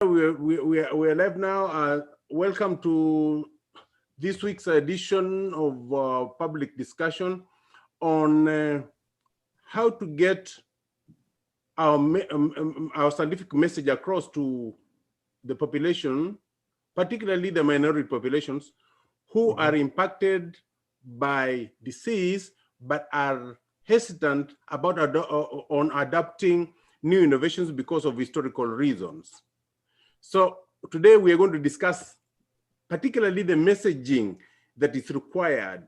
We're live now. Welcome to this week's edition of public discussion on how to get our scientific message across to the population, particularly the minority populations who are impacted by disease but are hesitant about on adopting new innovations because of historical reasons. So today we are going to discuss particularly the messaging that is required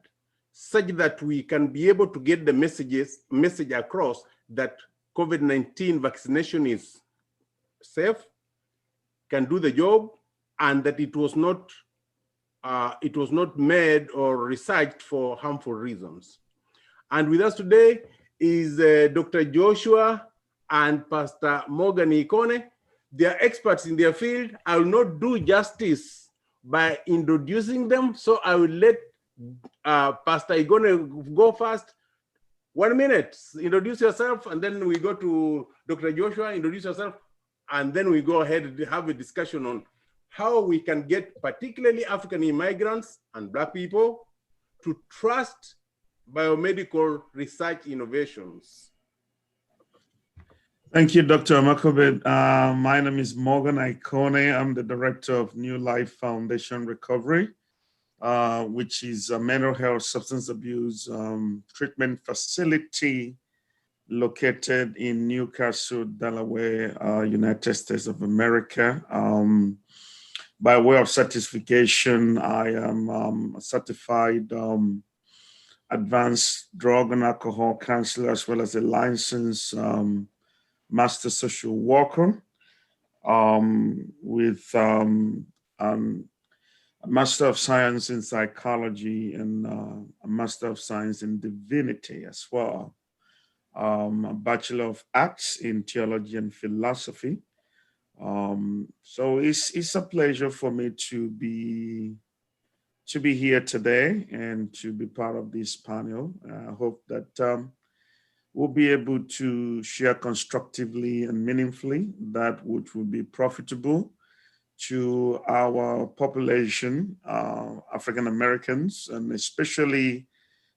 such that we can be able to get the message across that COVID-19 vaccination is safe, can do the job, and that it was not made or researched for harmful reasons. And with us today is Dr. Joshua and Pastor Morgan Ikonne. They are experts in their field. I will not do justice by introducing them, so I will let Pastor Ikonne go first. 1 minute, introduce yourself, and then we go to Dr. Joshua, introduce yourself, and then we go ahead and have a discussion on how we can get particularly African immigrants and Black people to trust biomedical research innovations. Thank you, Dr. Amakobe. My name is Morgan Ikonne. I'm the director of New Life Foundation Recovery, which is a mental health substance abuse treatment facility located in Newcastle, Delaware, United States of America. By way of certification, I am a certified advanced drug and alcohol counselor, as well as a licensed master social worker with a Master of Science in Psychology and a Master of Science in Divinity as well. A Bachelor of Arts in Theology and Philosophy. So it's a pleasure for me to be here today and to be part of this panel. I hope that we'll be able to share constructively and meaningfully that which will be profitable to our population, African Americans, and especially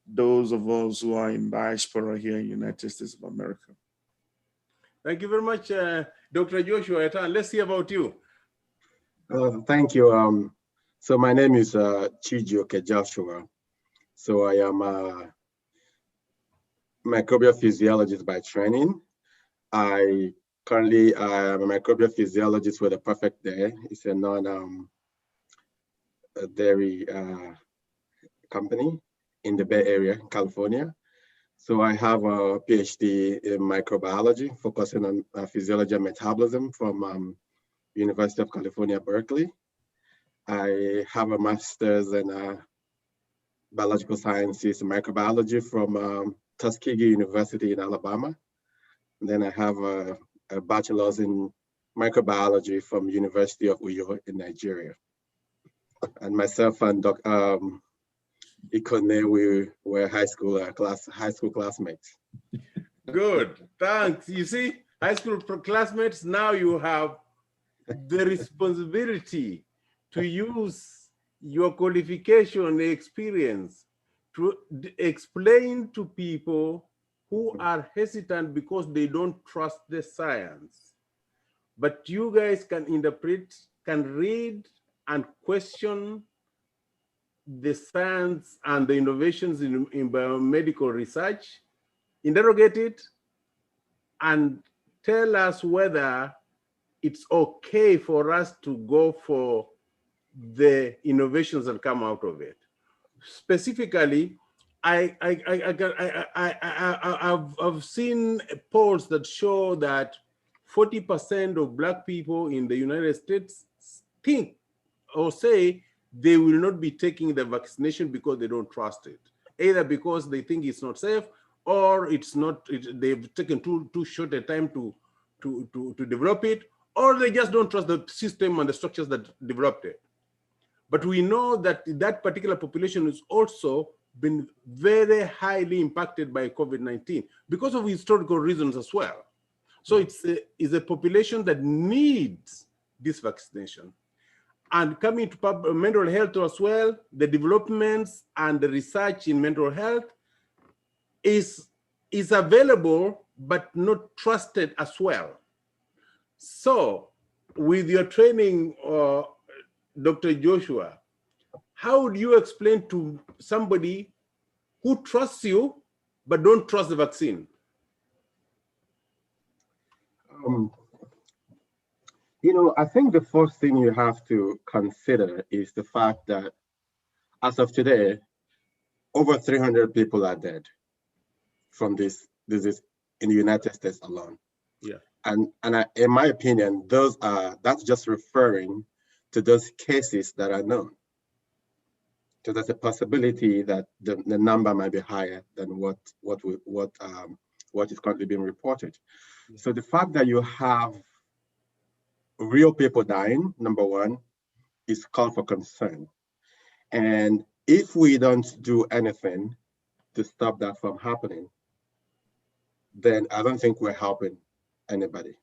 those of us who are in diaspora here in the United States of America. Thank you very much, Dr. Joshua. Let's hear about you. Thank you. So my name is Chijioke Joshua. So I am a microbial physiologist by training. I currently am a microbial physiologist with a Perfect Day. It's a non-dairy company in the Bay Area, California. So I have a PhD in microbiology, focusing on physiology and metabolism from University of California, Berkeley. I have a master's in biological sciences and microbiology from Tuskegee University in Alabama. And then I have a bachelor's in microbiology from University of Uyo in Nigeria. And myself and Dr. Ikonne, we were high school classmates. Good, thanks. You see, high school classmates, now you have the responsibility to use your qualification experience to explain to people who are hesitant because they don't trust the science. But you guys can interpret, can read and question the science and the innovations in biomedical research, interrogate it, and tell us whether it's okay for us to go for the innovations that come out of it. Specifically, I've seen polls that show that 40% of Black people in the United States think or say they will not be taking the vaccination because they don't trust it, either because they think it's not safe or they've taken too short a time to develop it, or they just don't trust the system and the structures that developed it. But we know that that particular population has also been very highly impacted by COVID-19 because of historical reasons as well. So it's a population that needs this vaccination. And coming to mental health as well, the developments and the research in mental health is available, but not trusted as well. So with your training, Dr. Joshua, how would you explain to somebody who trusts you, but don't trust the vaccine? You know, I think the first thing you have to consider is the fact that as of today, over 300 people are dead from this disease in the United States alone. Yeah. And in my opinion, that's just referring to those cases that are known. So there's a possibility that the number might be higher than what is currently being reported. Yeah. So the fact that you have real people dying, number one, is cause for concern. And if we don't do anything to stop that from happening, then I don't think we're helping anybody.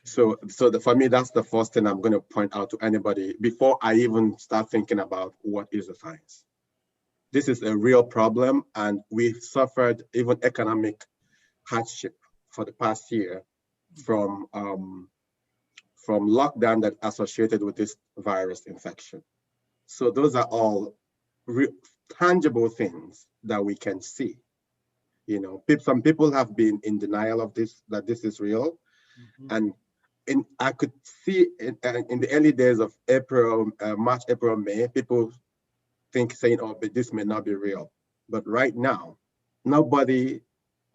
So for me, that's the first thing I'm going to point out to anybody before I even start thinking about what is the science. This is a real problem, and we've suffered even economic hardship for the past year from lockdown that associated with this virus infection. So those are all tangible things that we can see. You know, some people have been in denial of this, that this is real. Mm-hmm. And I could see in the early days of March, April, May, people saying, oh, but this may not be real. But right now,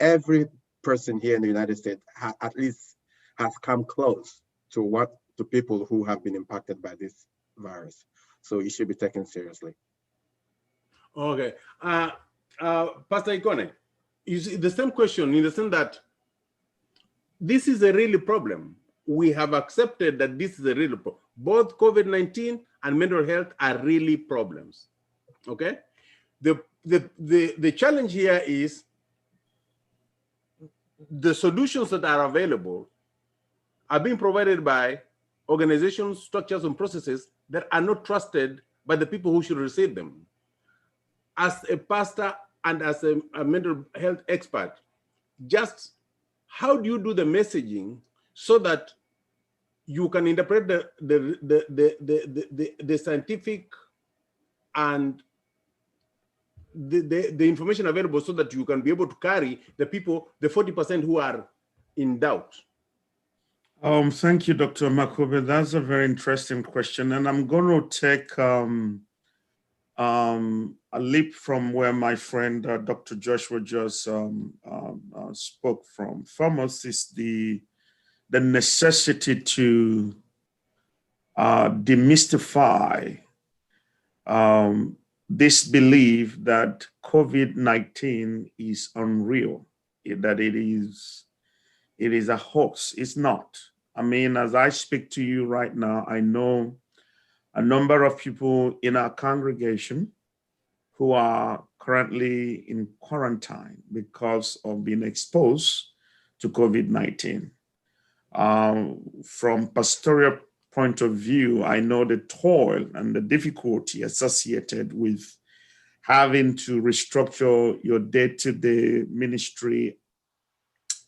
every person here in the United States at least has come close to people who have been impacted by this virus. So it should be taken seriously. Okay. Pastor Ikonne, you see the same question in the sense that this is a real problem. We have accepted that this is a real problem. Both COVID-19 and mental health are really problems. Okay. The challenge here is the solutions that are available are being provided by organizations, structures, and processes that are not trusted by the people who should receive them. As a pastor and as a mental health expert, just how do you do the messaging so that you can interpret the scientific and the information available so that you can be able to carry the people, the 40% who are in doubt? Thank you, Dr. Amakobe. That's a very interesting question. And I'm going to take a leap from where my friend Dr. Joshua just spoke from. Foremost is the necessity to demystify this belief that COVID-19 is unreal, that it is a hoax. It's not. I mean, as I speak to you right now, I know a number of people in our congregation who are currently in quarantine because of being exposed to COVID-19. From pastoral point of view, I know the toil and the difficulty associated with having to restructure your day-to-day ministry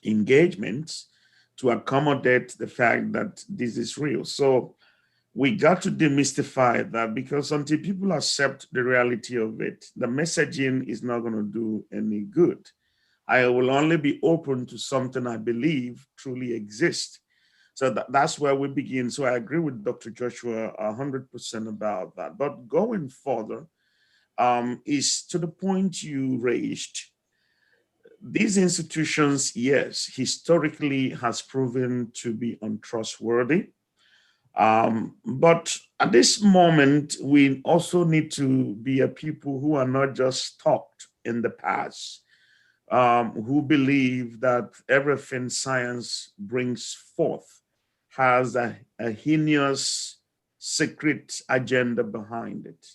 engagements to accommodate the fact that this is real. So we got to demystify that, because until people accept the reality of it, the messaging is not going to do any good. I will only be open to something I believe truly exists. So that's where we begin. So I agree with Dr. Joshua 100% about that. But going further is to the point you raised. These institutions, yes, historically has proven to be untrustworthy. But at this moment, we also need to be a people who are not just stuck in the past, who believe that everything science brings forth has a heinous secret agenda behind it.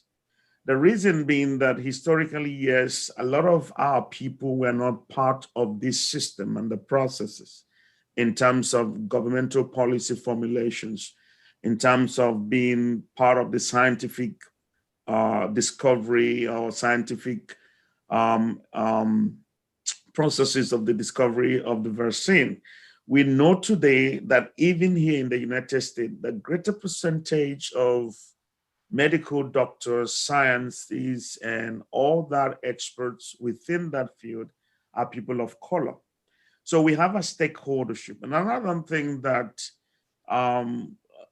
The reason being that historically, yes, a lot of our people were not part of this system and the processes in terms of governmental policy formulations. in terms of being part of the scientific discovery or scientific processes of the discovery of the vaccine. We know today that even here in the United States, the greater percentage of medical doctors, scientists, and all that experts within that field are people of color. So we have a stakeholdership. And another thing that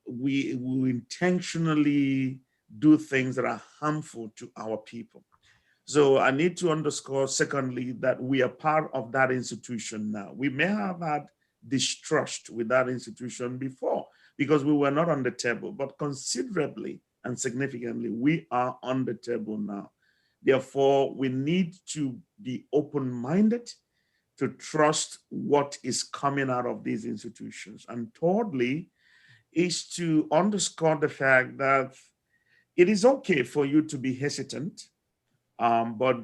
we intentionally do things that are harmful to our people. So I need to underscore, secondly, that we are part of that institution now. We may have had distrust with that institution before because we were not on the table, but considerably and significantly, we are on the table now. Therefore, we need to be open-minded to trust what is coming out of these institutions. And thirdly, is to underscore the fact that it is okay for you to be hesitant, but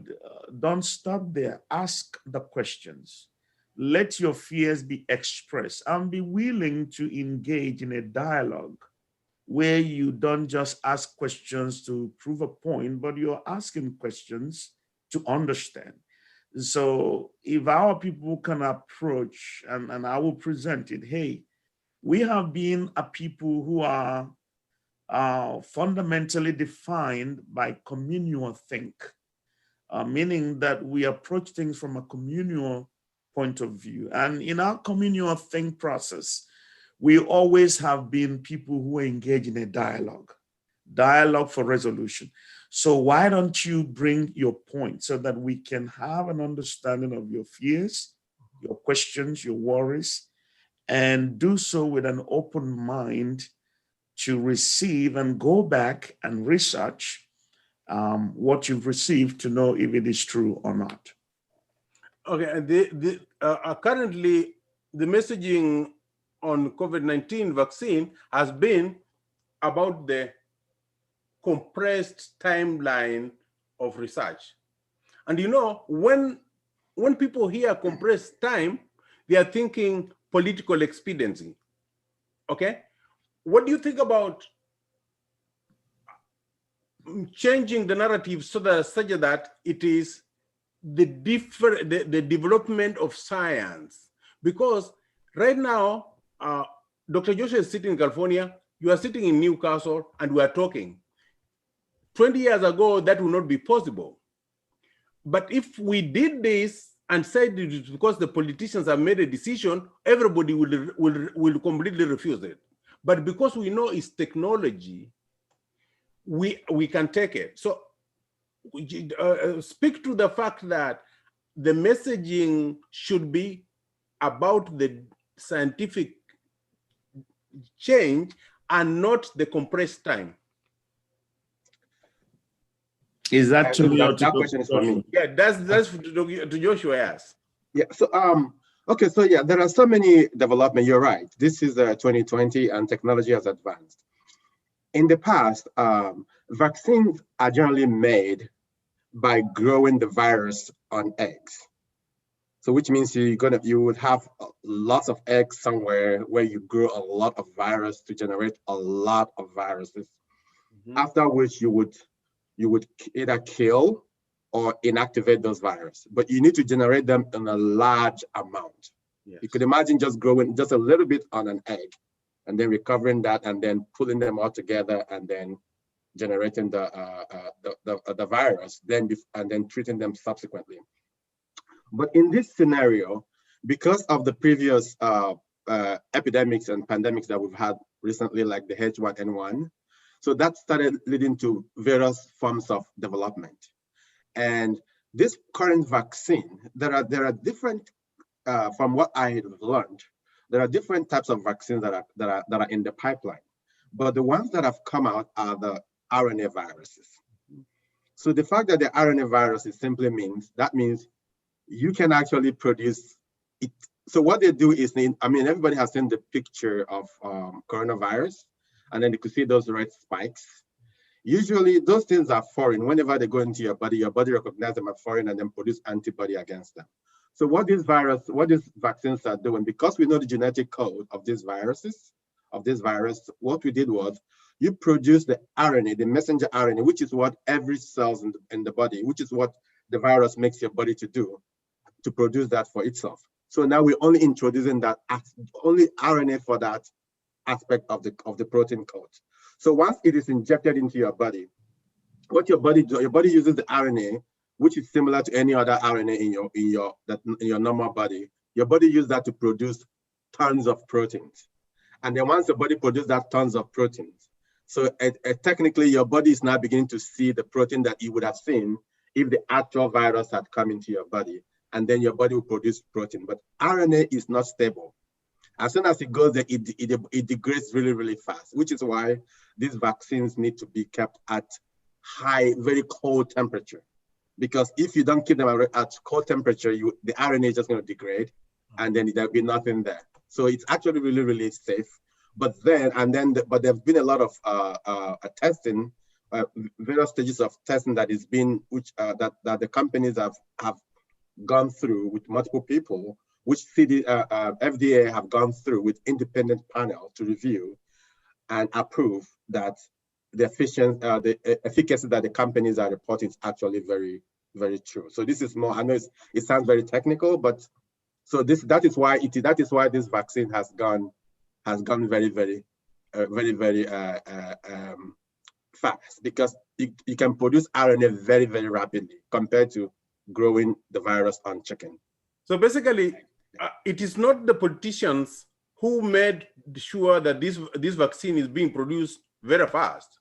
don't stop there. Ask the questions. Let your fears be expressed and be willing to engage in a dialogue where you don't just ask questions to prove a point, but you're asking questions to understand. So if our people can approach, and I will present it, hey, we have been a people who are fundamentally defined by communal think, meaning that we approach things from a communal point of view. And in our communal think process, we always have been people who engage in a dialogue for resolution. So why don't you bring your point so that we can have an understanding of your fears, your questions, your worries, and do so with an open mind to receive and go back and research what you've received to know if it is true or not. Okay, currently the messaging on COVID-19 vaccine has been about the compressed timeline of research. And you know, when people hear compressed time, they are thinking political expediency. Okay, what do you think about changing the narrative such that it is the development of science? Because right now, Dr. Joshua is sitting in California, you are sitting in Newcastle, and we are talking. 20 years ago, that would not be possible. But if we did this and said it is because the politicians have made a decision, everybody will completely refuse it. But because we know it's technology, we can take it. So speak to the fact that the messaging should be about the scientific change and not the compressed time. Is that to me? That question is for me. Yeah, that's to Joshua. Yes. Yeah. So okay. So yeah, there are so many development. You're right. This is 2020, and technology has advanced. In the past, vaccines are generally made by growing the virus on eggs. So which means you would have lots of eggs somewhere where you grow a lot of virus to generate a lot of viruses. Mm-hmm. After which you would either kill or inactivate those viruses, but you need to generate them in a large amount. Yes. You could imagine just growing just a little bit on an egg and then recovering that and then pulling them all together and then generating the virus, and then treating them subsequently. But in this scenario, because of the previous epidemics and pandemics that we've had recently, like the H1N1, so that started leading to various forms of development. And this current vaccine, there are different, from what I have learned, there are different types of vaccines that are in the pipeline. But the ones that have come out are the RNA viruses. So the fact that the RNA viruses simply means you can actually produce it. So what they do is, everybody has seen the picture of coronavirus, and then you could see those red spikes. Usually those things are foreign. Whenever they go into your body recognizes them as foreign and then produce antibody against them. So what these vaccines are doing, because we know the genetic code of these viruses, of this virus, what we did was you produce the RNA, the messenger RNA, which is what every cells in the body, which is what the virus makes your body to do, to produce that for itself. So now we're only introducing that only RNA for that aspect of the protein code. So once it is injected into your body, what your body do, your body uses the RNA, which is similar to any other RNA in your normal body. Your body uses that to produce tons of proteins. And then once the body produces that tons of proteins, so technically your body is now beginning to see the protein that you would have seen if the actual virus had come into your body, and then your body will produce protein. But RNA is not stable. As soon as it goes there, it degrades really, really fast, which is why these vaccines need to be kept at high, very cold temperature. Because if you don't keep them at cold temperature, the RNA is just going to degrade, and then there'll be nothing there. So it's actually really, really safe. But there's been a lot of testing, various stages of testing that is being, that the companies have gone through with multiple people, which FDA have gone through with independent panel to review and approve that the efficacy that the companies are reporting is actually very, very true. So this is more, I know it sounds very technical, but so that is why this vaccine has gone very, very, very fast, because you can produce RNA very, very rapidly compared to growing the virus on chicken. So basically, it is not the politicians who made sure that this vaccine is being produced very fast.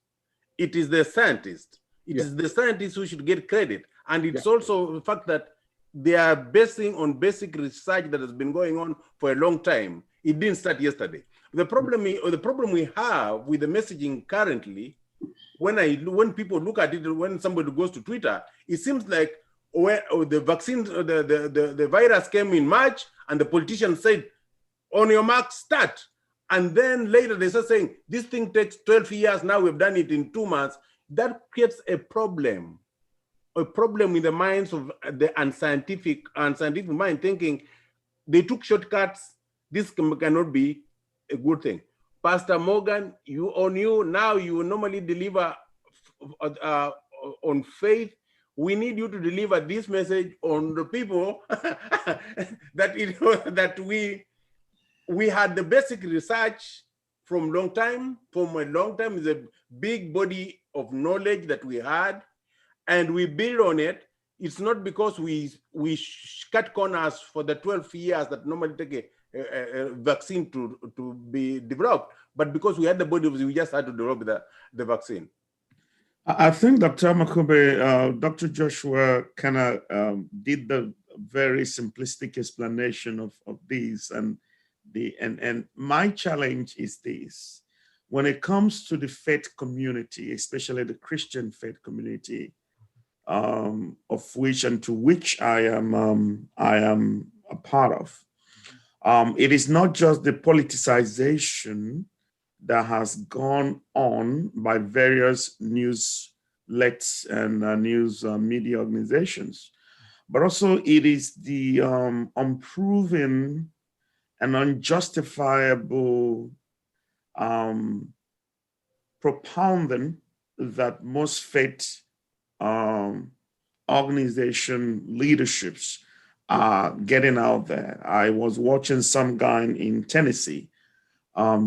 It is the scientists. It is the scientists who should get credit. And it's also the fact that they are basing on basic research that has been going on for a long time. It didn't start yesterday. The problem we have with the messaging currently, when people look at it, when somebody goes to Twitter, it seems like when the vaccine, the virus came in March, and the politicians said, on your mark, start. And then later they start saying, this thing takes 12 years, now we've done it in 2 months. That creates a problem in the minds of the unscientific mind, thinking they took shortcuts. This cannot be a good thing. Pastor Morgan, now you normally deliver on faith. We need you to deliver this message on the people that we had the basic research from a long time. Is a big body of knowledge that we had, and we build on it. It's not because we cut corners for the 12 years that normally take a vaccine to be developed, but because we had the body, we just had to develop the vaccine. I think Dr. Amakobe, Dr. Joshua kind of did the very simplistic explanation of these, and my challenge is this: when it comes to the faith community, especially the Christian faith community, of which and to which I am a part of, it is not just the politicization that has gone on by various newslets and news media organizations, but also it is the unproven and unjustifiable propounding that most faith organization leaderships are getting out there. I was watching some guy in Tennessee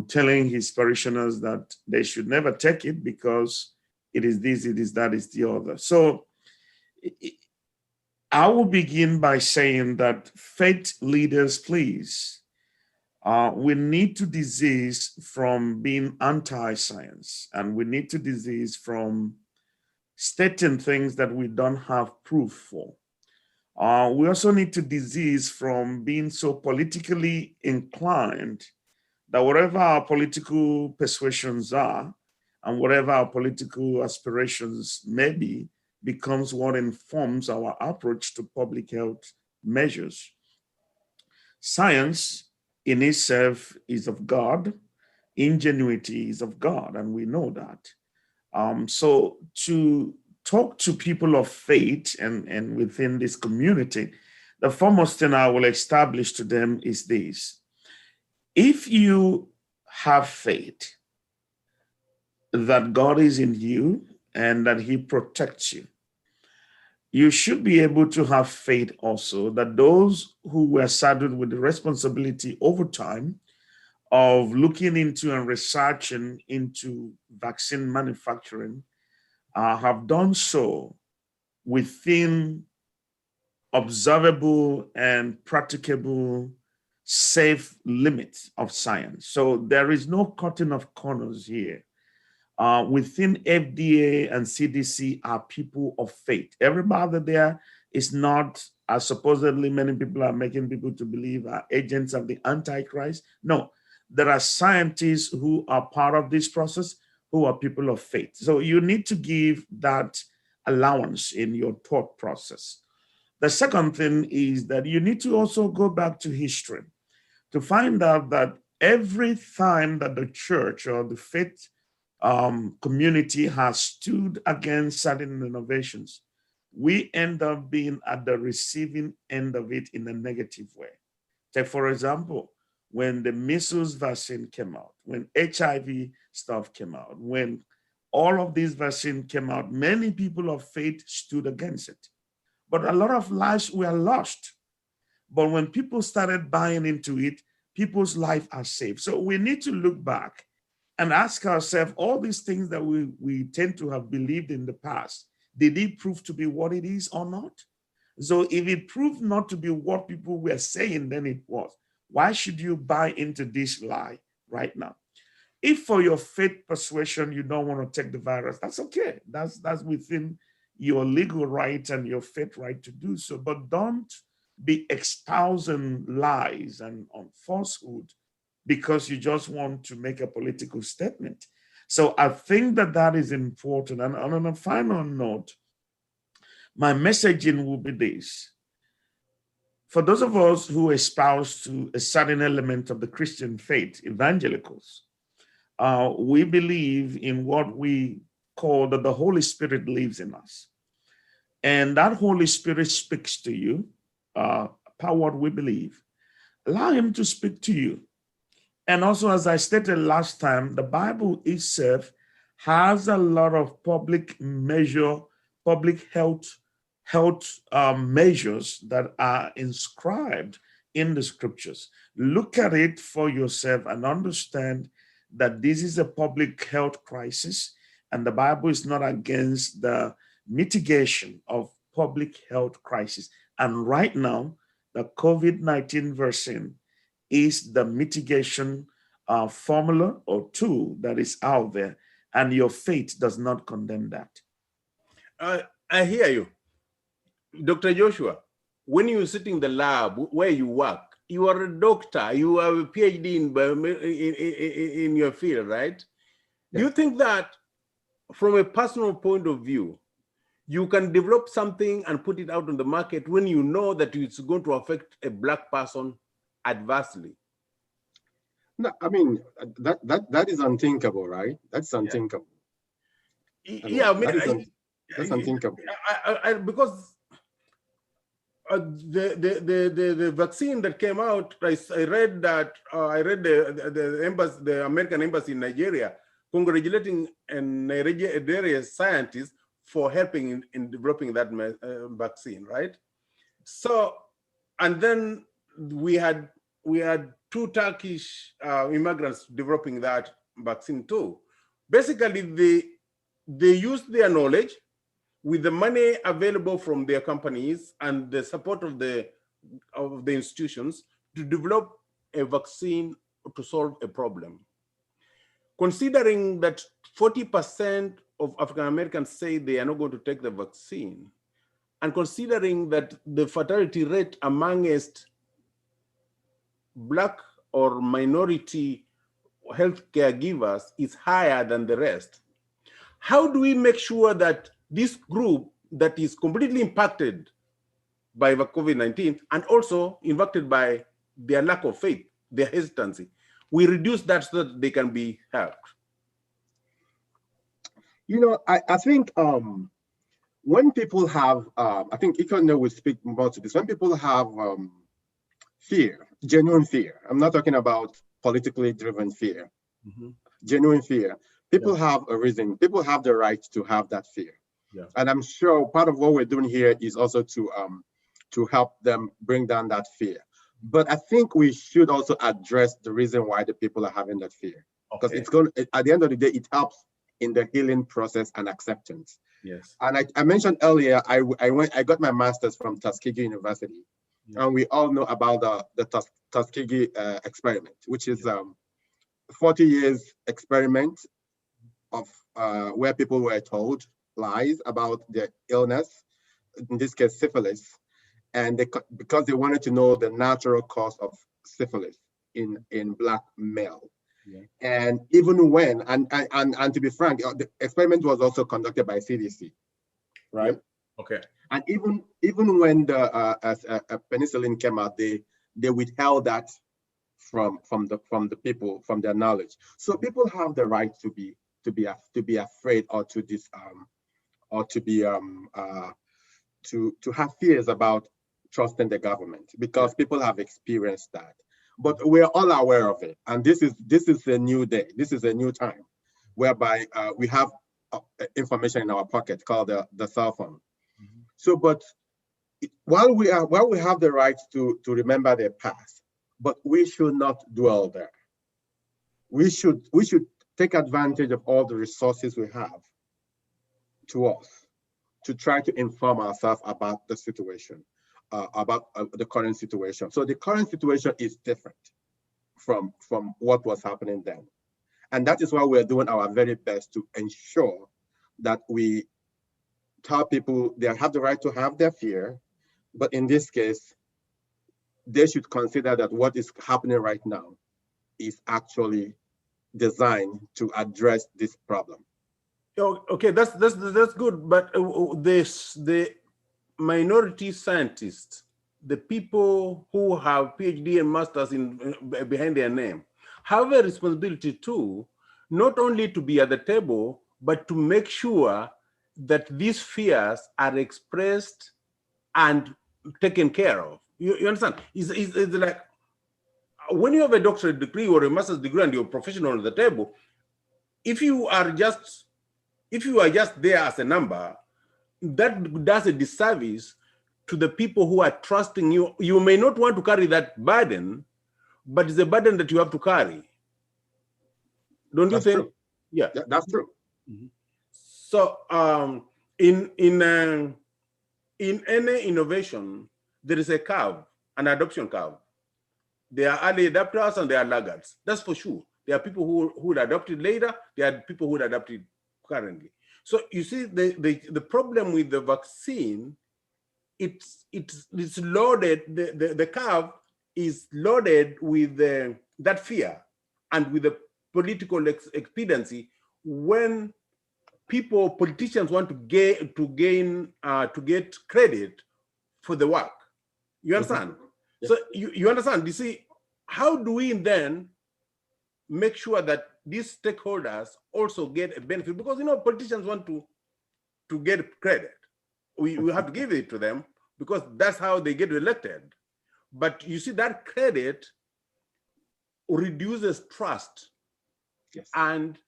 telling his parishioners that they should never take it because it is this, it is that, it's the other. So I will begin by saying that faith leaders, please, we need to desist from being anti-science, and we need to desist from stating things that we don't have proof for. We also need to desist from being so politically inclined that whatever our political persuasions are and whatever our political aspirations may be becomes what informs our approach to public health measures. Science in itself is of God. Ingenuity is of God, and we know that. So to talk to people of faith and within this community, the foremost thing I will establish to them is this: if you have faith that God is in you and that he protects you, you should be able to have faith also that those who were saddled with the responsibility over time of looking into and researching into vaccine manufacturing have done so within observable and practicable safe limits of science. So there is no cutting of corners here. Within FDA and CDC are people of faith. Everybody there is not, as supposedly many people are making people to believe, are agents of the Antichrist. No, there are scientists who are part of this process who are people of faith. So you need to give that allowance in your thought process. The second thing is that you need to also go back to history to find out that every time that the church or the faith community has stood against certain innovations, we end up being at the receiving end of it in a negative way. Take, for example, when the measles vaccine came out, when HIV stuff came out, when all of these vaccines came out, many people of faith stood against it. But a lot of lives were lost. But when people started buying into it, people's lives are saved. So we need to look back and ask ourselves, all these things that we tend to have believed in the past, did it prove to be what it is or not? So if it proved not to be what people were saying, then it was. Why should you buy into this lie right now? If for your faith persuasion, you don't want to take the virus, that's okay. That's within your legal right and your faith right to do so. But don't be espousing lies and on falsehood because you just want to make a political statement. So I think that that is important. And on a final note, my messaging will be this. For those of us who espouse to a certain element of the Christian faith, evangelicals, we believe in what we call that the Holy Spirit lives in us. And that Holy Spirit speaks to you, powered, we believe. Allow him to speak to you. And also, as I stated last time, the Bible itself has a lot of public health measures that are inscribed in the scriptures. Look at it for yourself and understand that this is a public health crisis, and the Bible is not against the mitigation of public health crisis. And right now, the COVID-19 vaccine is the mitigation formula or tool that is out there, and your faith does not condemn that. I hear you. Dr. Joshua, when you sit in the lab where you work, you are a doctor, you have a PhD in your field, right? Yeah. Do you think that from a personal point of view, you can develop something and put it out on the market when you know that it's going to affect a Black person adversely? No, I mean, that is unthinkable, right? That's unthinkable. Yeah, I mean, that's unthinkable. Because the vaccine that came out, I read that the American embassy in Nigeria congratulating Nigerian scientists for helping in developing that vaccine, right? So, and then we had two Turkish immigrants developing that vaccine too. Basically, they used their knowledge with the money available from their companies and the support of the institutions to develop a vaccine to solve a problem. Considering that 40% of African Americans say they are not going to take the vaccine, and considering that the fatality rate amongst Black or minority health caregivers is higher than the rest, how do we make sure that this group that is completely impacted by the COVID-19 and also impacted by their lack of faith, their hesitancy, we reduce that so that they can be helped? You know, I think when people have, I think Ikonne will speak more to this, when people have fear, genuine fear, I'm not talking about politically driven fear, genuine fear. People have a reason. People have the right to have that fear. Yeah. And I'm sure part of what we're doing here is also to help them bring down that fear. But I think we should also address the reason why the people are having that fear. Because it's going at the end of the day, it helps in the healing process and acceptance. Yes. And I mentioned earlier, I got my master's from Tuskegee University. Yeah. And we all know about the Tuskegee experiment, which is 40 years experiment of where people were told lies about their illness, in this case syphilis, and because they wanted to know the natural cause of syphilis in Black male. Yeah. And even when, and to be frank, the experiment was also conducted by CDC, right? Yeah. Okay. And even when the penicillin came out, they withheld that from the people, from their knowledge. So people have the right to be afraid or to have fears about trusting the government, because people have experienced that. But we're all aware of it, and this is a new day. This is a new time, whereby we have information in our pocket called the cell phone. Mm-hmm. So, but while we have the right to remember their past, but we should not dwell there. We should take advantage of all the resources we have to us to try to inform ourselves about the situation, about the current situation. So the current situation is different from what was happening then. And that is why we're doing our very best to ensure that we tell people they have the right to have their fear, but in this case, they should consider that what is happening right now is actually designed to address this problem. Okay, that's good. But the minority scientists, the people who have PhD and masters behind their name, have a responsibility too, not only to be at the table, but to make sure that these fears are expressed and taken care of. You understand? It's like when you have a doctorate degree or a master's degree and you're a professional at the table, if you are just there as a number, that does a disservice to the people who are trusting you. You may not want to carry that burden, but it's a burden that you have to carry. Don't you think? True. Yeah, that's true. Mm-hmm. So in any innovation, there is a curve, an adoption curve. There are early adapters and there are laggards. That's for sure. There are people who would adopt it later. There are people who would adopt it currently. So you see, the problem with the vaccine, it's loaded. The curve is loaded with that fear and with the political expediency when politicians want to get credit for the work. You understand? Mm-hmm. Yeah. So you understand? You see, how do we then make sure that these stakeholders also get a benefit? Because politicians want to get credit. We have to give it to them because that's how they get elected. But you see, that credit reduces trust. Yes. And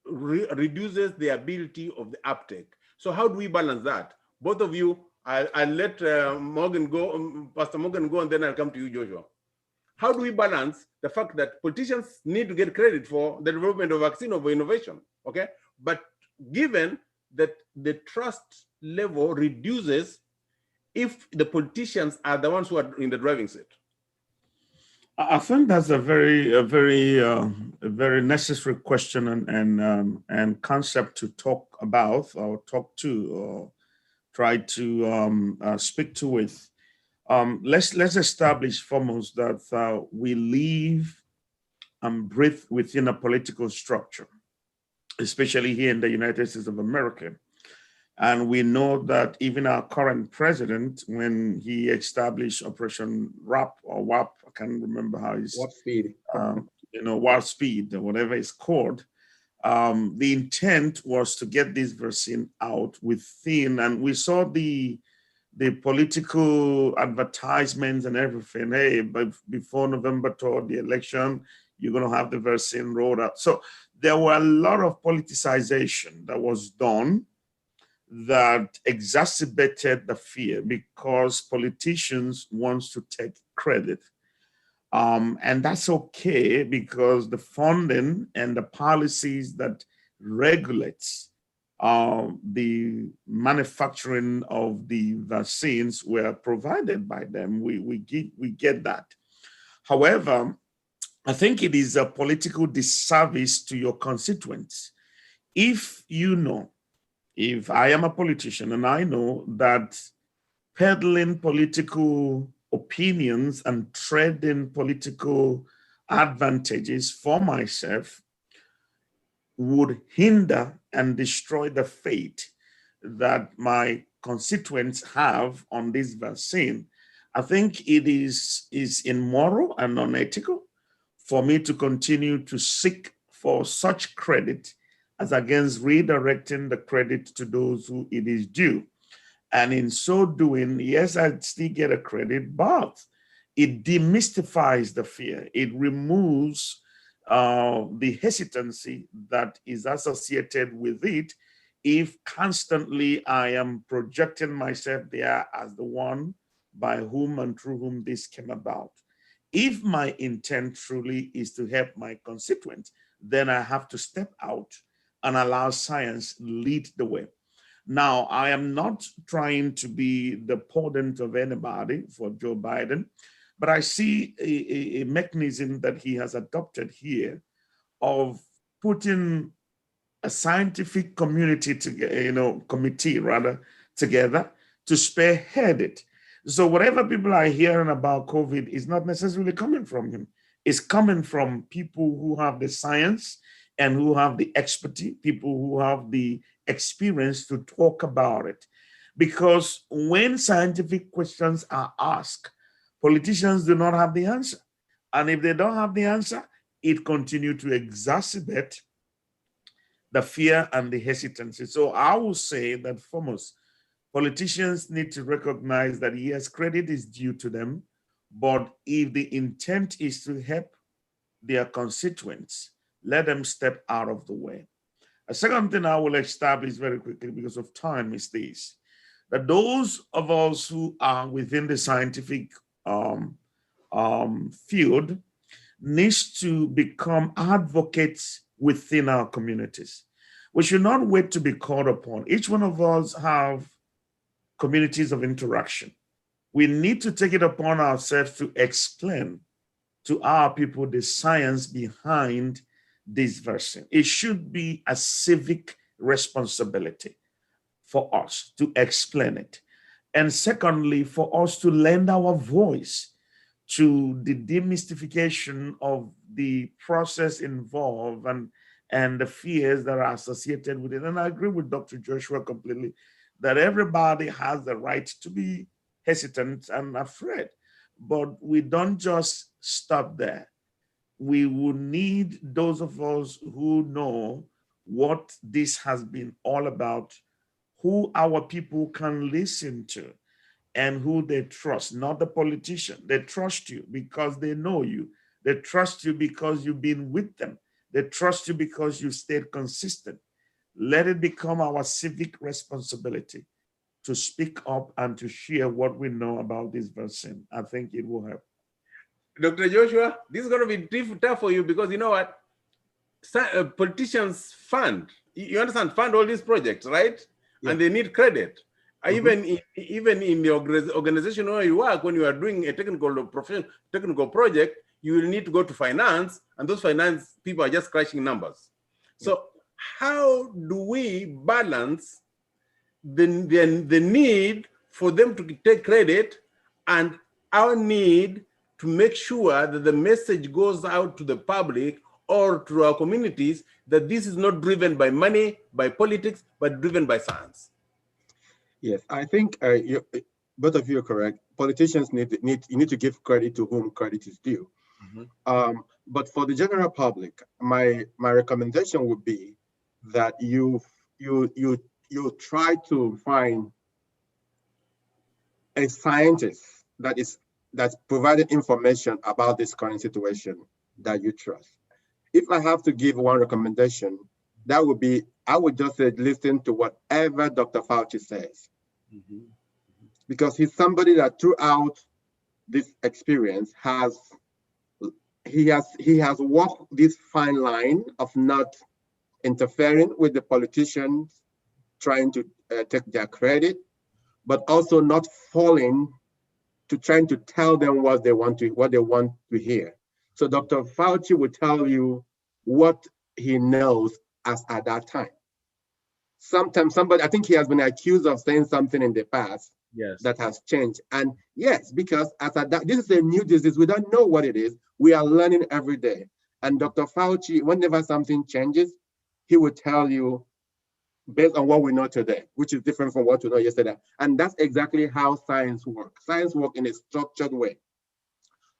reduces the ability of the uptake. So how do we balance that? Both of you, I'll let Morgan go, Pastor Morgan go, and then I'll come to you, Joshua. How do we balance the fact that politicians need to get credit for the development of vaccine or innovation, okay? But given that the trust level reduces if the politicians are the ones who are in the driving seat? I think that's a very necessary question and concept to talk about or talk to or try to speak to it. Let's establish foremost that we live and breathe within a political structure, especially here in the United States of America. And we know that even our current president, when he established Operation WAP, I can't remember how it's Warp Speed, Warp Speed, or whatever it's called. The intent was to get this vaccine out within, and we saw the the political advertisements and everything. Hey, but before November 3rd, the election, you're going to have the vaccine rolled out. So there were a lot of politicization that was done that exacerbated the fear because politicians want to take credit. And that's okay because the funding and the policies that regulates the manufacturing of the vaccines were provided by them. We get that. However, I think it is a political disservice to your constituents. If I am a politician and I know that peddling political opinions and trading political advantages for myself would hinder and destroy the faith that my constituents have on this vaccine, I think it is immoral and unethical for me to continue to seek for such credit as against redirecting the credit to those who it is due. And in so doing, yes, I still get a credit, but it demystifies the fear. It removes the hesitancy that is associated with it if constantly I am projecting myself there as the one by whom and through whom this came about. If my intent truly is to help my constituents, then I have to step out and allow science lead the way. Now, I am not trying to be the podent of anybody for Joe Biden, but I see a mechanism that he has adopted here of putting a scientific community together, committee rather, together to spearhead it. So whatever people are hearing about COVID is not necessarily coming from him. It's coming from people who have the science and who have the expertise, people who have the experience to talk about it. Because when scientific questions are asked, politicians do not have the answer. And if they don't have the answer, it continues to exacerbate the fear and the hesitancy. So I will say that foremost, politicians need to recognize that yes, credit is due to them, but if the intent is to help their constituents, let them step out of the way. A second thing I will establish very quickly because of time is this, that those of us who are within the scientific field needs to become advocates within our communities. We should not wait to be called upon. Each one of us have communities of interaction. We need to take it upon ourselves to explain to our people the science behind this vaccine. It should be a civic responsibility for us to explain it. And secondly, for us to lend our voice to the demystification of the process involved and the fears that are associated with it. And I agree with Dr. Joshua completely that everybody has the right to be hesitant and afraid, but we don't just stop there. We will need those of us who know what this has been all about, who our people can listen to, and who they trust, not the politician. They trust you because they know you. They trust you because you've been with them. They trust you because you stayed consistent. Let it become our civic responsibility to speak up and to share what we know about this vaccine. I think it will help. Dr. Joshua, this is going to be tough for you because you know what? Politicians fund, you understand, fund all these projects, right? Yeah. And they need credit. Mm-hmm. Even in the organization where you work, when you are doing a technical project, you will need to go to finance, and those finance people are just crunching numbers. So how do we balance the need for them to take credit and our need to make sure that the message goes out to the public or to our communities that this is not driven by money, by politics, but driven by science? Yes, I think both of you are correct. Politicians you need to give credit to whom credit is due. Mm-hmm. But for the general public, my recommendation would be that you try to find a scientist that's providing information about this current situation that you trust. If I have to give one recommendation, that would be, I would just say, listen to whatever Dr. Fauci says. Because he's somebody that throughout this experience he has walked this fine line of not interfering with the politicians trying to take their credit, but also not falling to trying to tell them what they want to hear. So Dr. Fauci will tell you what he knows as at that time. Sometimes I think he has been accused of saying something in the past that has changed. And yes, because this is a new disease, we don't know what it is. We are learning every day. And Dr. Fauci, whenever something changes, he will tell you based on what we know today, which is different from what we know yesterday. And that's exactly how science works. Science works in a structured way.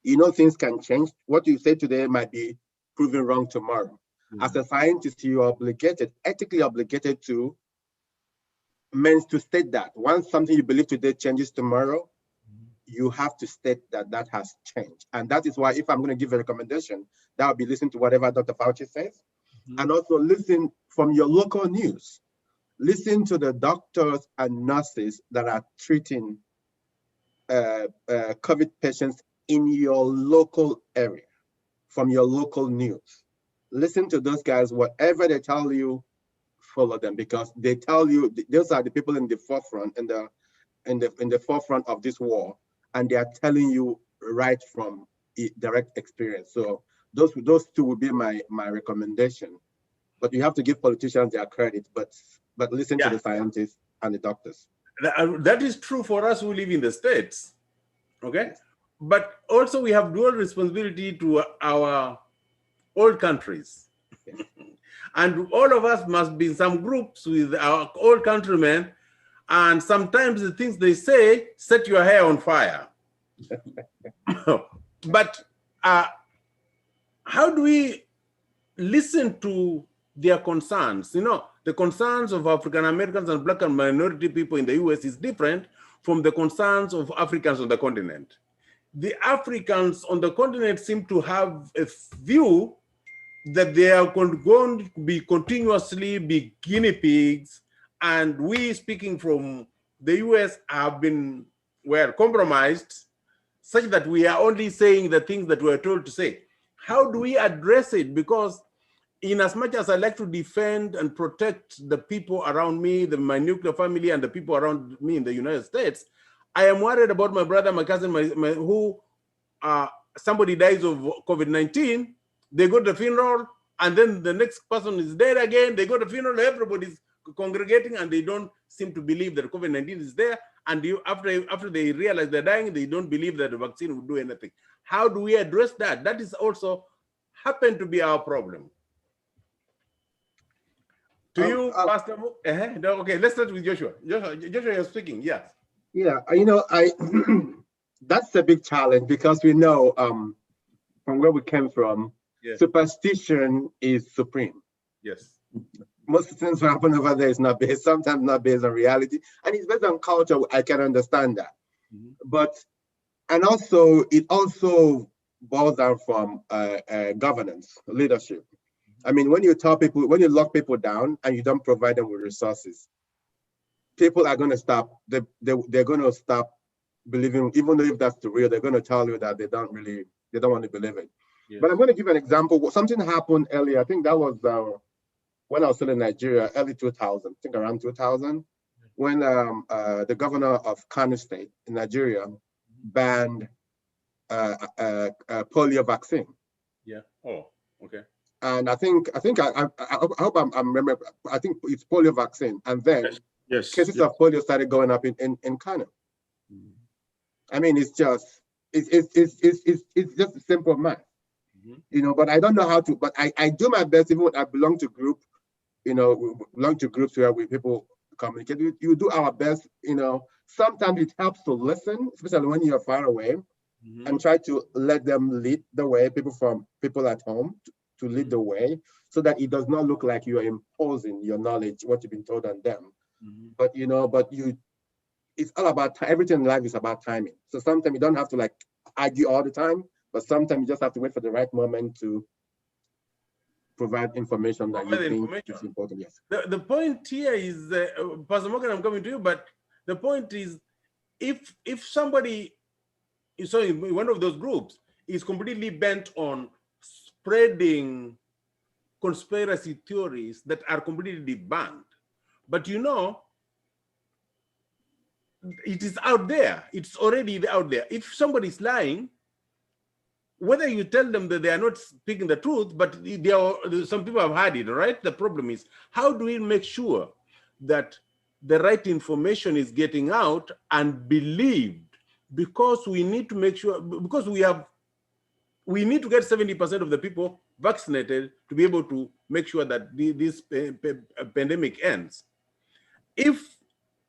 You know, things can change. What you say today might be proven wrong tomorrow. As a scientist, you are ethically obligated to state that. Once something you believe today changes tomorrow, you have to state that has changed. And that is why, if I'm going to give a recommendation, that would be listen to whatever Dr. Fauci says, and also listen from your local news. Listen to the doctors and nurses that are treating COVID patients in your local area, from your local news. Listen to those guys, whatever they tell you, follow them, because they tell you those are the people in the forefront, in the forefront of this war, and they are telling you right from direct experience. So those two would be my recommendation. But you have to give politicians their credit, but listen to the scientists and the doctors. That is true for us who live in the States, okay? But also we have dual responsibility to our old countries. And all of us must be in some groups with our old countrymen, and sometimes the things they say set your hair on fire. But how do we listen to their concerns? You know, the concerns of African Americans and Black and minority people in the US is different from the concerns of Africans on the continent. The Africans on the continent seem to have a view that they are going to be continuously be guinea pigs, and we, speaking from the US, have been compromised such that we are only saying the things that we are told to say. How do we address it? Because in as much as I like to defend and protect the people around me, my nuclear family, and the people around me in the United States, I am worried about my brother, my cousin, who somebody dies of COVID-19, they go to the funeral, and then the next person is dead again. They go to the funeral, everybody's congregating, and they don't seem to believe that COVID-19 is there. And after they realize they're dying, they don't believe that the vaccine will do anything. How do we address that? That is also happen to be our problem. To you, Pastor. Okay, let's start with Joshua. Joshua, you're speaking. Yes. Yeah, you know, that's a big challenge, because we know from where we came from, superstition is supreme. Yes. Most things that happen over there is sometimes not based on reality, and it's based on culture. I can understand that, but it also boils down from governance, leadership. I mean, when you lock people down and you don't provide them with resources, people are going to stop. They're going to stop believing, even though if that's the real, they're going to tell you that they don't want to believe it. Yes. But I'm going to give an example. Something happened earlier. I think that was when I was still in Nigeria, early 2000, I think around 2000, when the governor of Kano State in Nigeria banned polio vaccine. Yeah. Oh, okay. And I hope I'm remember. I think it's polio vaccine, and then cases of polio started going up in Kano. I mean, it's just a simple math, you know. But I don't know how to. But I do my best. Even when I belong to groups where people communicate. You do our best, you know. Sometimes it helps to listen, especially when you're far away, and try to let them lead the way. People at home to lead the way, so that it does not look like you are imposing your knowledge, what you've been told on them. But you know, it's all about everything in life is about timing. So sometimes you don't have to like argue all the time, but sometimes you just have to wait for the right moment to provide information that you think is important. Yes. The point here is, Pastor Morgan, I'm coming to you, but the point is, if somebody is so in one of those groups is completely bent on spreading conspiracy theories that are completely debunked, but you know, it is out there. It's already out there. If somebody is lying, whether you tell them that they are not speaking the truth, but some people have heard it, right? The problem is, how do we make sure that the right information is getting out and believed? Because we need to make sure, because we need to get 70% of the people vaccinated to be able to make sure that this pandemic ends. If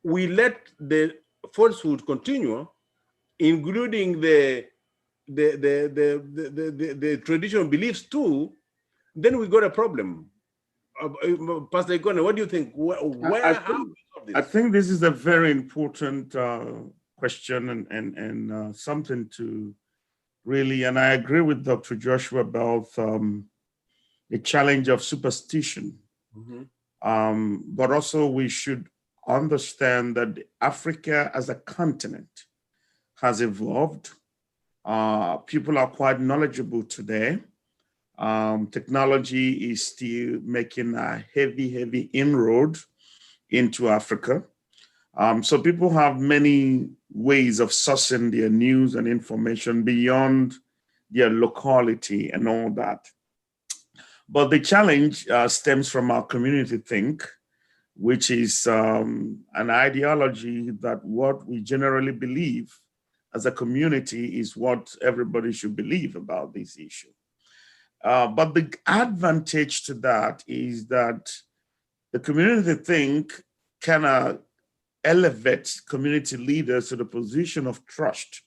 we let the falsehood continue, including the traditional beliefs too, then we got a problem. Pastor Ikonne, what do you think? I think this is a very important question and something to really, and I agree with Dr. Joshua about the challenge of superstition. But also we should understand that Africa as a continent has evolved. People are quite knowledgeable today. Technology is still making a heavy inroad into Africa. So people have many ways of sourcing their news and information beyond their locality and all that. But the challenge stems from our community think, which is an ideology that what we generally believe as a community is what everybody should believe about this issue. But the advantage to that is that the community think can elevate community leaders to the position of trust,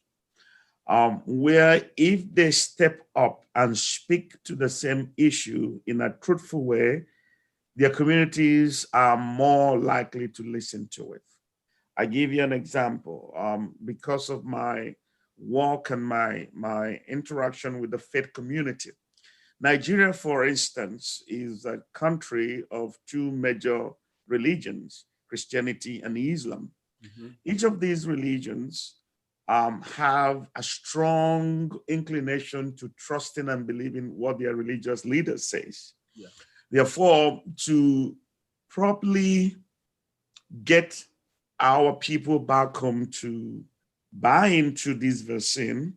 where if they step up and speak to the same issue in a truthful way, their communities are more likely to listen to it. I give you an example. Because of my work and my interaction with the faith community, Nigeria, for instance, is a country of two major religions, Christianity and Islam. Each of these religions have a strong inclination to trusting and believing what their religious leaders says. Yeah. Therefore, to properly get our people back home to buy into this vaccine,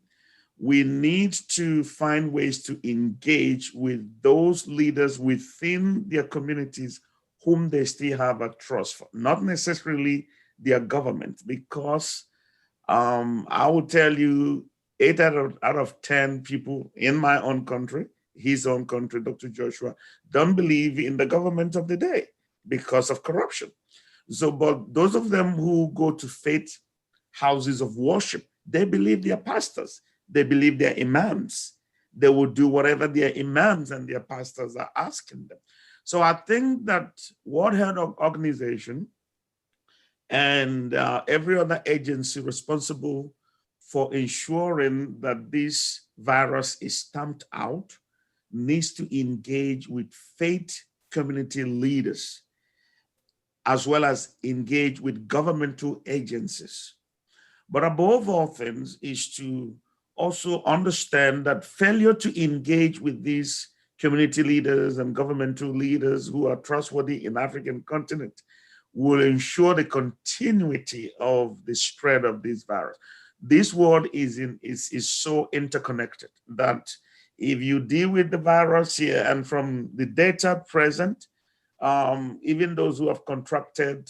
we need to find ways to engage with those leaders within their communities whom they still have a trust for, not necessarily their government, because I will tell you 8 out of 10 people in my own country, his own country, Dr. Joshua, don't believe in the government of the day because of corruption. So, but those of them who go to faith houses of worship, they believe their pastors, they believe their imams. They will do whatever their imams and their pastors are asking them. So I think that World Health Organization and every other agency responsible for ensuring that this virus is stamped out needs to engage with faith community leaders, as well as engage with governmental agencies. But above all things is to also understand that failure to engage with these community leaders and governmental leaders who are trustworthy in African continent will ensure the continuity of the spread of this virus. This world is so interconnected that if you deal with the virus here, and from the data present, even those who have contracted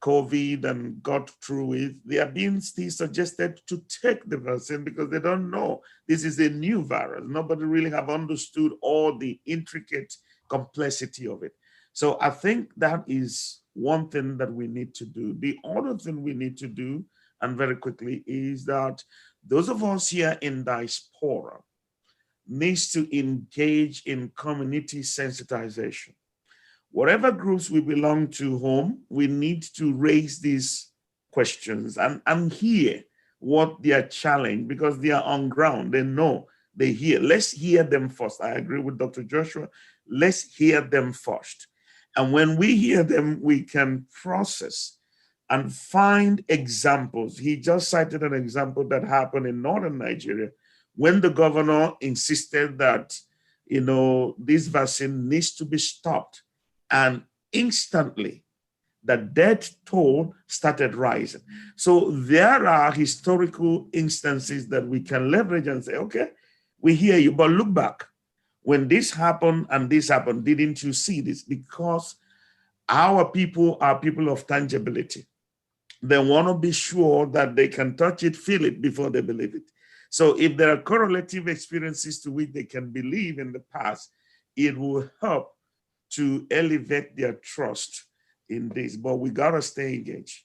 COVID and got through it, they are being still suggested to take the vaccine because they don't know this is a new virus. Nobody really have understood all the intricate complexity of it. So I think that is one thing that we need to do. The other thing we need to do, and very quickly, is that those of us here in diaspora needs to engage in community sensitization. Whatever groups we belong to home, we need to raise this questions and hear what their challenge, because they are on ground, they know, they hear. Let's hear them first. I agree with Dr. Joshua. Let's hear them first. And when we hear them, we can process and find examples. He just cited an example that happened in northern Nigeria when the governor insisted that, this vaccine needs to be stopped. And instantly, the death toll started rising. So there are historical instances that we can leverage and say, okay, we hear you, but look back. When this happened and this happened, didn't you see this? Because our people are people of tangibility. They want to be sure that they can touch it, feel it before they believe it. So if there are correlative experiences to which they can believe in the past, it will help to elevate their trust in this. But we got to stay engaged.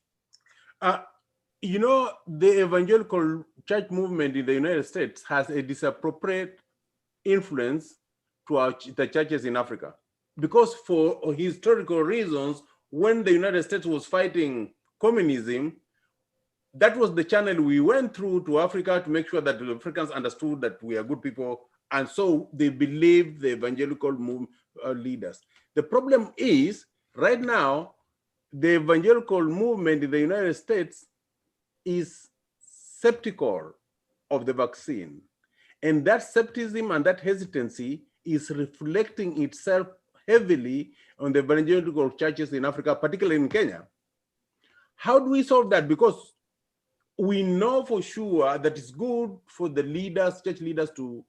The evangelical church movement in the United States has a disappropriate influence to the churches in Africa. Because for historical reasons, when the United States was fighting communism, that was the channel we went through to Africa to make sure that the Africans understood that we are good people. And so they believed the evangelical leaders. The problem is, right now, the evangelical movement in the United States is skeptical of the vaccine. And that skepticism and that hesitancy is reflecting itself heavily on the evangelical churches in Africa, particularly in Kenya. How do we solve that? Because we know for sure that it's good for the leaders, church leaders, to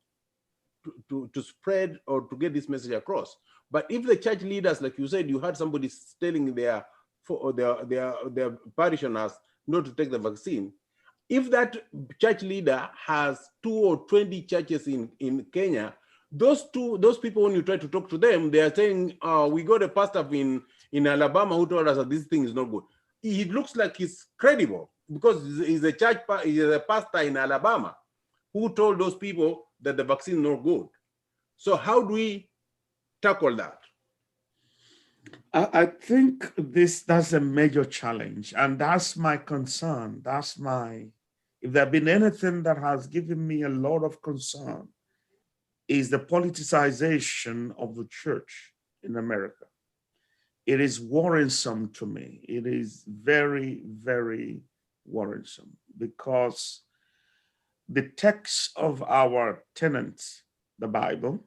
spread or to get this message across. But if the church leaders, like you said, you had somebody telling their parishioners not to take the vaccine, if that church leader has 2 or 20 churches in Kenya, those people, when you try to talk to them, they are saying, we got a pastor in Alabama who told us that this thing is not good. It looks like he's credible because he's a pastor in Alabama who told those people that the vaccine is not good. So how do we tackle that? I think that's a major challenge, and that's my concern. If there have been anything that has given me a lot of concern, is the politicization of the church in America. It is worrisome to me. It is very, very worrisome because the text of our tenets, the Bible,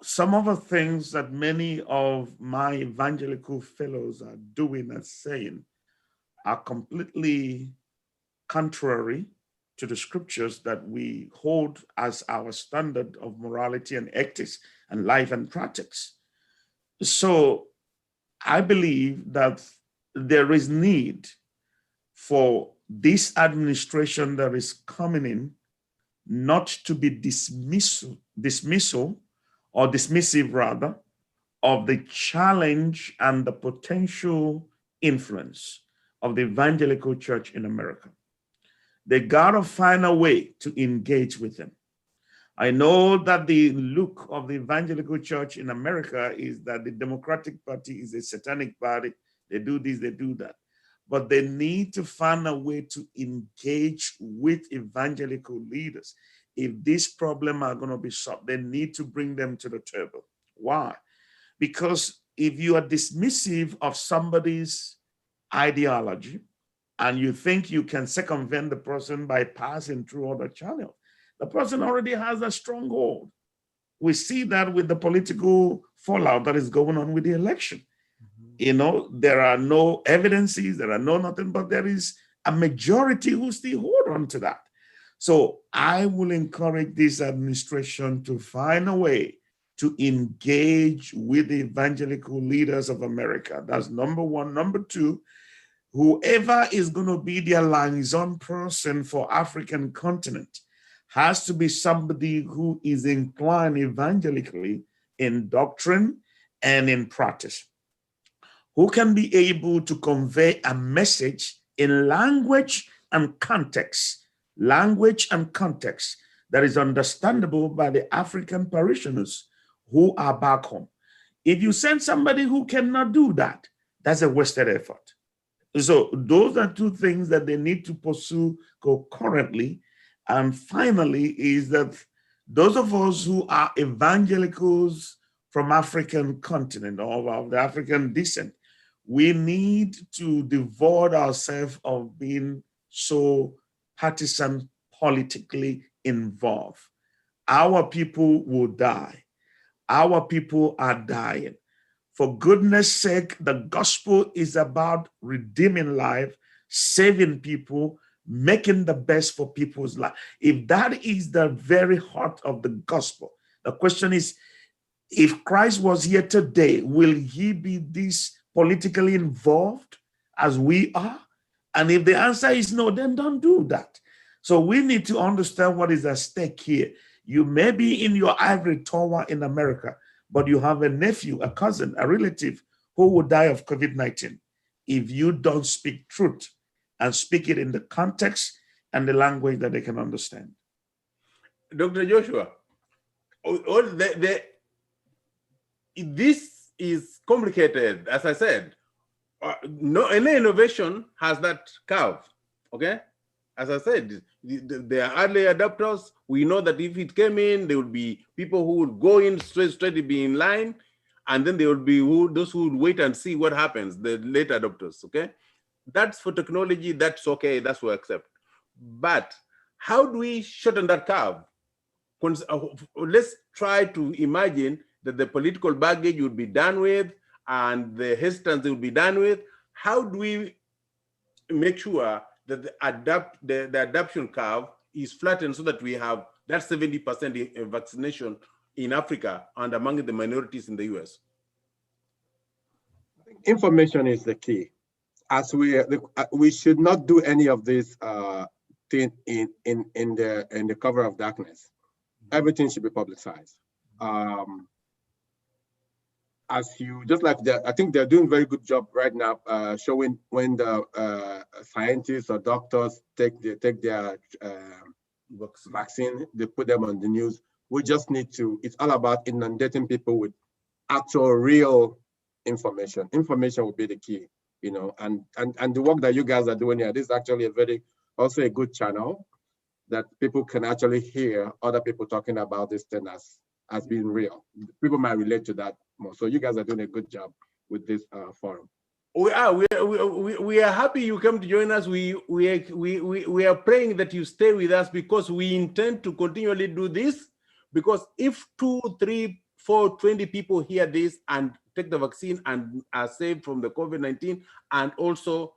some of the things that many of my evangelical fellows are doing and saying are completely contrary to the scriptures that we hold as our standard of morality and ethics and life and practice. So I believe that there is need for this administration that is coming in not to be dismissive rather, of the challenge and the potential influence of the evangelical church in America. They gotta find a way to engage with them. I know that the look of the evangelical church in America is that the Democratic Party is a satanic party. They do this, they do that. But they need to find a way to engage with evangelical leaders. If this problem are going to be solved, they need to bring them to the table. Why? Because if you are dismissive of somebody's ideology and you think you can circumvent the person by passing through other channels, the person already has a stronghold. We see that with the political fallout that is going on with the election. There are no evidences, there are no nothing, but there is a majority who still hold on to that. So I will encourage this administration to find a way to engage with the evangelical leaders of America. That's number one. Number two, whoever is going to be their liaison person for African continent has to be somebody who is inclined evangelically in doctrine and in practice, who can be able to convey a message in language and context that is understandable by the African parishioners who are back home. If you send somebody who cannot do that, that's a wasted effort. So those are two things that they need to pursue concurrently. And finally is that those of us who are evangelicals from African continent or of the African descent, we need to devote ourselves of being so partisan, politically involved. Our people will die. Our people are dying. For goodness sake, the gospel is about redeeming life, saving people, making the best for people's life. If that is the very heart of the gospel, the question is, if Christ was here today, will he be this politically involved as we are? And if the answer is no, then don't do that. So we need to understand what is at stake here. You may be in your ivory tower in America, but you have a nephew, a cousin, a relative who will die of COVID-19 if you don't speak truth and speak it in the context and the language that they can understand. Dr. Joshua, this is complicated, as I said. No, any innovation has that curve, okay? As I said, there are early adopters. We know that if it came in, there would be people who would go in straight be in line, and then there would be those who would wait and see what happens, the late adopters, okay? That's for technology, that's okay, that's what we accept. But how do we shorten that curve? Let's try to imagine that the political baggage would be done with and the hesitance will be done with. How do we make sure that the adoption curve is flattened so that we have that 70% vaccination in Africa and among the minorities in the US? Information is the key. As we should not do any of this thing in the cover of darkness. Everything should be publicized. As you just like I think they're doing a very good job right now, showing when the scientists or doctors take their vaccine, they put them on the news. We just need to. It's all about inundating people with actual, real information. Information will be the key, you know. And the work that you guys are doing here, this is actually also a good channel that people can actually hear other people talking about this thing as being real. People might relate to that more. So you guys are doing a good job with this forum. We are happy you came to join us. We are praying that you stay with us because we intend to continually do this. Because if 2, 3, 4, 20 people hear this and take the vaccine and are saved from the COVID-19 and also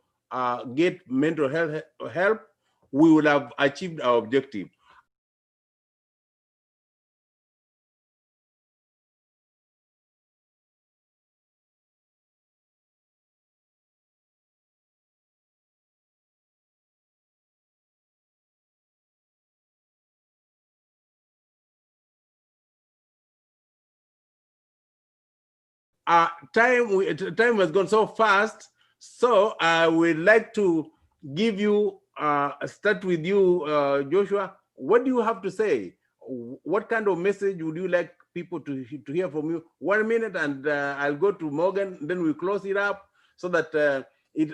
get mental health help, we will have achieved our objective. Time has gone so fast, so I would like to give you start with you, Joshua. What do you have to say? What kind of message would you like people to hear from you? 1 minute, and I'll go to Morgan. Then we close it up so that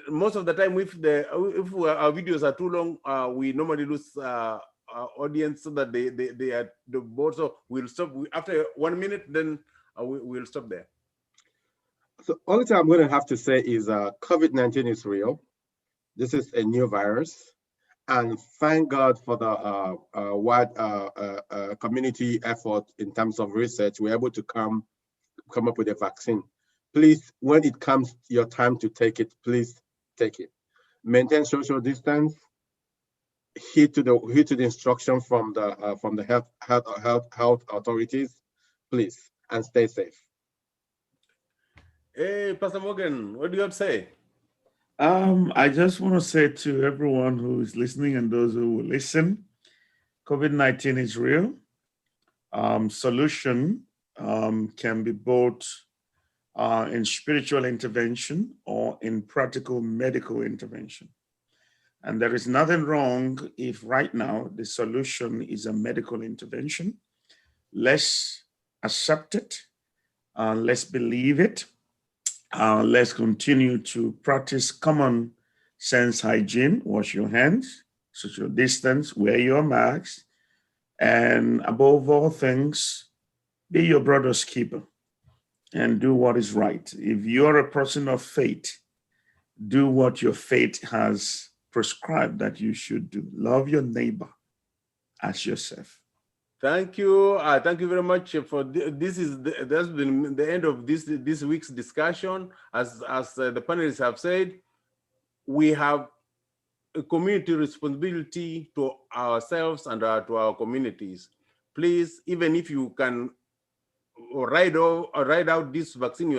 most of the time, if our videos are too long, we normally lose audience so that they are the board. So we'll stop after 1 minute. Then we'll stop there. So only thing I'm going to have to say is COVID-19 is real. This is a new virus. And thank God for the wide community effort in terms of research. We're able to come up with a vaccine. Please, when it comes your time to take it, please take it. Maintain social distance. Heed to the instruction from the health authorities, please, and stay safe. Hey, Pastor Morgan, what do you have to say? I just want to say to everyone who is listening and those who will listen, COVID-19 is real. Solution can be both in spiritual intervention or in practical medical intervention. And there is nothing wrong if right now the solution is a medical intervention. Let's accept it. Let's believe it. Let's continue to practice common sense hygiene, wash your hands, social distance, wear your mask, and above all things, be your brother's keeper and do what is right. If you're a person of faith, do what your faith has prescribed that you should do. Love your neighbor as yourself. Thank you. Thank you very much for this. That's been the end of this week's discussion. As the panelists have said, we have a community responsibility to ourselves and to our communities. Please, even if you can ride out this vaccine,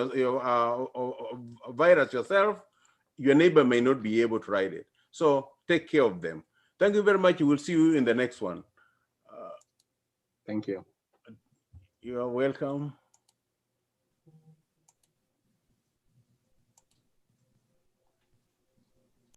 virus yourself, your neighbor may not be able to ride it. So take care of them. Thank you very much. We'll see you in the next one. Thank you. You are welcome.